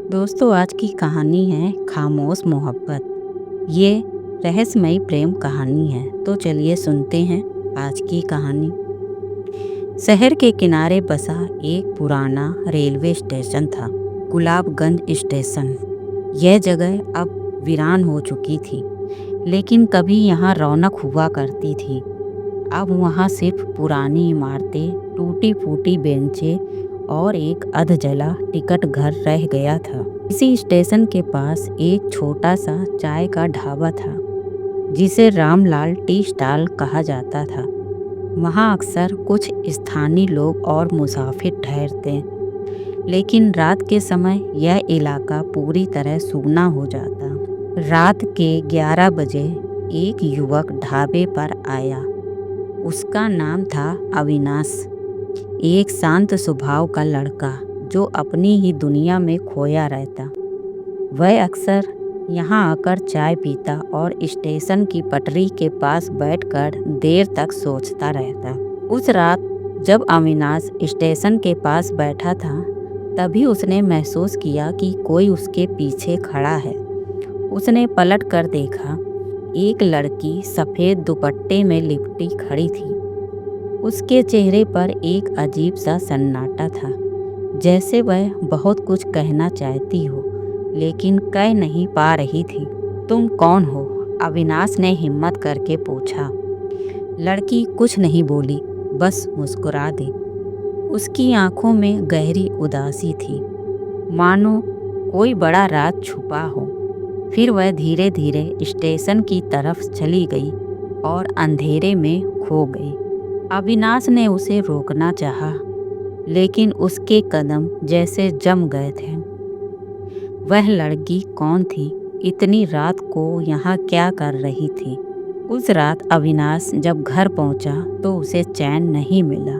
दोस्तों, आज की कहानी है खामोश मोहब्बत। ये रहस्यमयी प्रेम कहानी है। तो चलिए सुनते हैं आज की कहानी। शहर के किनारे बसा एक पुराना रेलवे स्टेशन था, गुलाबगंज स्टेशन। यह जगह अब वीरान हो चुकी थी, लेकिन कभी यहाँ रौनक हुआ करती थी। अब वहाँ सिर्फ पुरानी इमारतें, टूटी फूटी बेंचें और एक अध जला टिकट घर रह गया था। इसी स्टेशन के पास एक छोटा सा चाय का ढाबा था, जिसे रामलाल टी स्टॉल कहा जाता था। वहाँ अक्सर कुछ स्थानीय लोग और मुसाफिर ठहरते, लेकिन रात के समय यह इलाका पूरी तरह सूना हो जाता। रात के 11 बजे एक युवक ढाबे पर आया। उसका नाम था अविनाश, एक शांत स्वभाव का लड़का जो अपनी ही दुनिया में खोया रहता। वह अक्सर यहाँ आकर चाय पीता और स्टेशन की पटरी के पास बैठकर देर तक सोचता रहता। उस रात जब अविनाश स्टेशन के पास बैठा था, तभी उसने महसूस किया कि कोई उसके पीछे खड़ा है। उसने पलट कर देखा। एक लड़की सफ़ेद दुपट्टे में लिपटी खड़ी थी। उसके चेहरे पर एक अजीब सा सन्नाटा था, जैसे वह बहुत कुछ कहना चाहती हो, लेकिन कह नहीं पा रही थी। तुम कौन हो? अविनाश ने हिम्मत करके पूछा। लड़की कुछ नहीं बोली, बस मुस्कुरा दी। उसकी आंखों में गहरी उदासी थी, मानो कोई बड़ा राज छुपा हो। फिर वह धीरे धीरे स्टेशन की तरफ चली गई और अंधेरे में खो गई। अविनाश ने उसे रोकना चाहा, लेकिन उसके कदम जैसे जम गए थे। वह लड़की कौन थी? इतनी रात को यहाँ क्या कर रही थी? उस रात अविनाश जब घर पहुँचा तो उसे चैन नहीं मिला।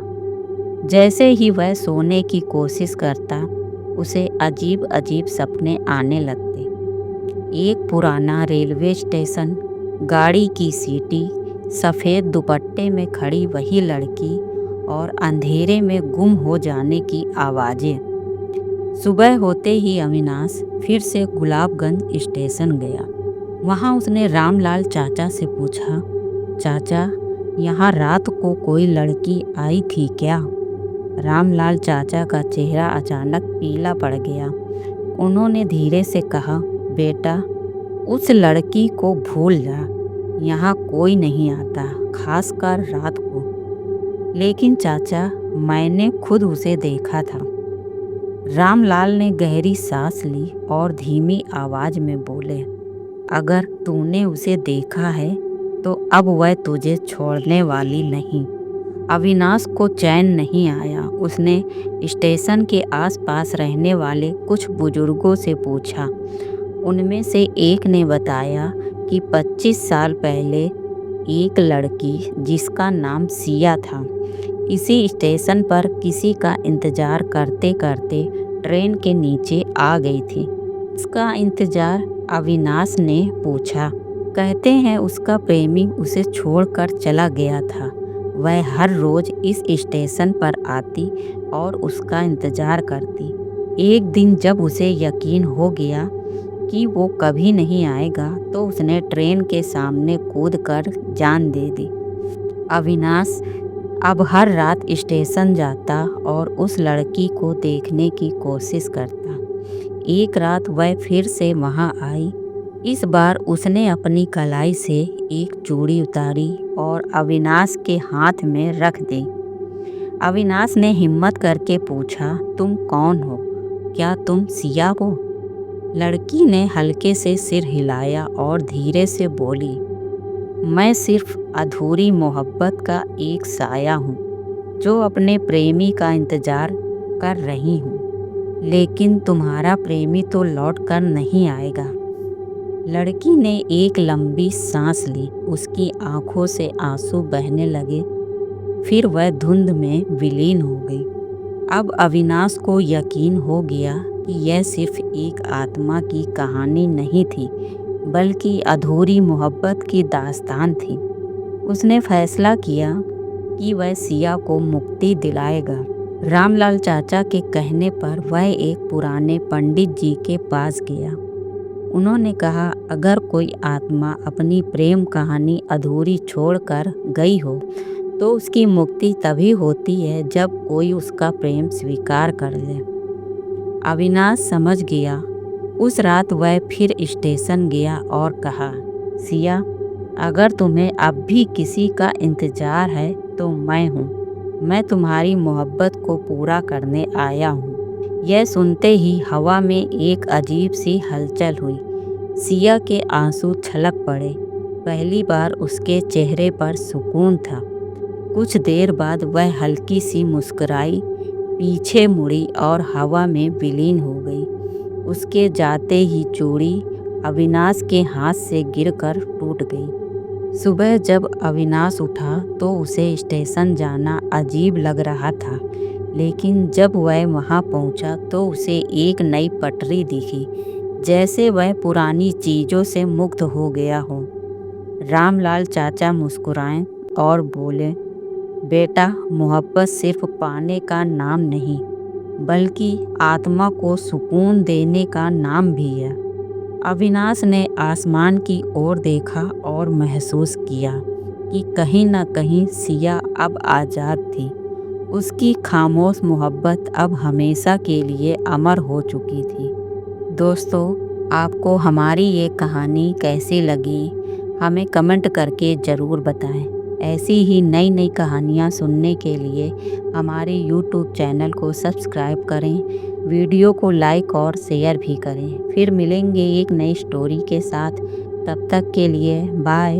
जैसे ही वह सोने की कोशिश करता, उसे अजीब अजीब सपने आने लगते। एक पुराना रेलवे स्टेशन, गाड़ी की सीटी, सफ़ेद दुपट्टे में खड़ी वही लड़की और अंधेरे में गुम हो जाने की आवाज़ें। सुबह होते ही अविनाश फिर से गुलाबगंज स्टेशन गया। वहाँ उसने रामलाल चाचा से पूछा, चाचा, यहाँ रात को कोई लड़की आई थी क्या? रामलाल चाचा का चेहरा अचानक पीला पड़ गया। उन्होंने धीरे से कहा, बेटा, उस लड़की को भूल जा। यहाँ कोई नहीं आता, खासकर रात को। लेकिन चाचा, मैंने खुद उसे देखा था। रामलाल ने गहरी सांस ली और धीमी आवाज में बोले, अगर तूने उसे देखा है तो अब वह तुझे छोड़ने वाली नहीं। अविनाश को चैन नहीं आया। उसने स्टेशन के आसपास रहने वाले कुछ बुजुर्गों से पूछा। उनमें से एक ने बताया कि 25 साल पहले एक लड़की, जिसका नाम सिया था, इसी स्टेशन पर किसी का इंतजार करते करते ट्रेन के नीचे आ गई थी। इसका इंतजार? अविनाश ने पूछा। कहते हैं उसका प्रेमी उसे छोड़कर चला गया था। वह हर रोज इस स्टेशन पर आती और उसका इंतजार करती। एक दिन जब उसे यकीन हो गया कि वो कभी नहीं आएगा, तो उसने ट्रेन के सामने कूदकर जान दे दी। अविनाश अब हर रात स्टेशन जाता और उस लड़की को देखने की कोशिश करता। एक रात वह फिर से वहां आई। इस बार उसने अपनी कलाई से एक चूड़ी उतारी और अविनाश के हाथ में रख दी। अविनाश ने हिम्मत करके पूछा, तुम कौन हो? क्या तुम सिया हो? लड़की ने हल्के से सिर हिलाया और धीरे से बोली, मैं सिर्फ अधूरी मोहब्बत का एक साया हूँ, जो अपने प्रेमी का इंतजार कर रही हूँ। लेकिन तुम्हारा प्रेमी तो लौट कर नहीं आएगा। लड़की ने एक लंबी सांस ली। उसकी आंखों से आंसू बहने लगे। फिर वह धुंध में विलीन हो गई। अब अविनाश को यकीन हो गया कि यह सिर्फ एक आत्मा की कहानी नहीं थी, बल्कि अधूरी मोहब्बत की दास्तान थी। उसने फैसला किया कि वह सिया को मुक्ति दिलाएगा। रामलाल चाचा के कहने पर वह एक पुराने पंडित जी के पास गया। उन्होंने कहा, अगर कोई आत्मा अपनी प्रेम कहानी अधूरी छोड़कर गई हो तो उसकी मुक्ति तभी होती है जब कोई उसका प्रेम स्वीकार कर ले। अविनाश समझ गया। उस रात वह फिर स्टेशन गया और कहा, सिया, अगर तुम्हें अब भी किसी का इंतजार है तो मैं हूँ। मैं तुम्हारी मोहब्बत को पूरा करने आया हूँ। यह सुनते ही हवा में एक अजीब सी हलचल हुई। सिया के आंसू छलक पड़े। पहली बार उसके चेहरे पर सुकून था। कुछ देर बाद वह हल्की सी मुस्कुराई, पीछे मुड़ी और हवा में विलीन हो गई। उसके जाते ही चूड़ी अविनाश के हाथ से गिरकर टूट गई। सुबह जब अविनाश उठा तो उसे स्टेशन जाना अजीब लग रहा था, लेकिन जब वह वहां पहुंचा तो उसे एक नई पटरी दिखी, जैसे वह पुरानी चीज़ों से मुक्त हो गया हो। रामलाल चाचा मुस्कुराए और बोले, बेटा, मोहब्बत सिर्फ पाने का नाम नहीं, बल्कि आत्मा को सुकून देने का नाम भी है। अविनाश ने आसमान की ओर देखा और महसूस किया कि कहीं न कहीं सिया अब आज़ाद थी। उसकी खामोश मोहब्बत अब हमेशा के लिए अमर हो चुकी थी। दोस्तों, आपको हमारी ये कहानी कैसी लगी, हमें कमेंट करके ज़रूर बताएं। ऐसी ही नई नई कहानियाँ सुनने के लिए हमारे YouTube चैनल को सब्सक्राइब करें, वीडियो को लाइक और शेयर भी करें। फिर मिलेंगे एक नई स्टोरी के साथ। तब तक के लिए बाय।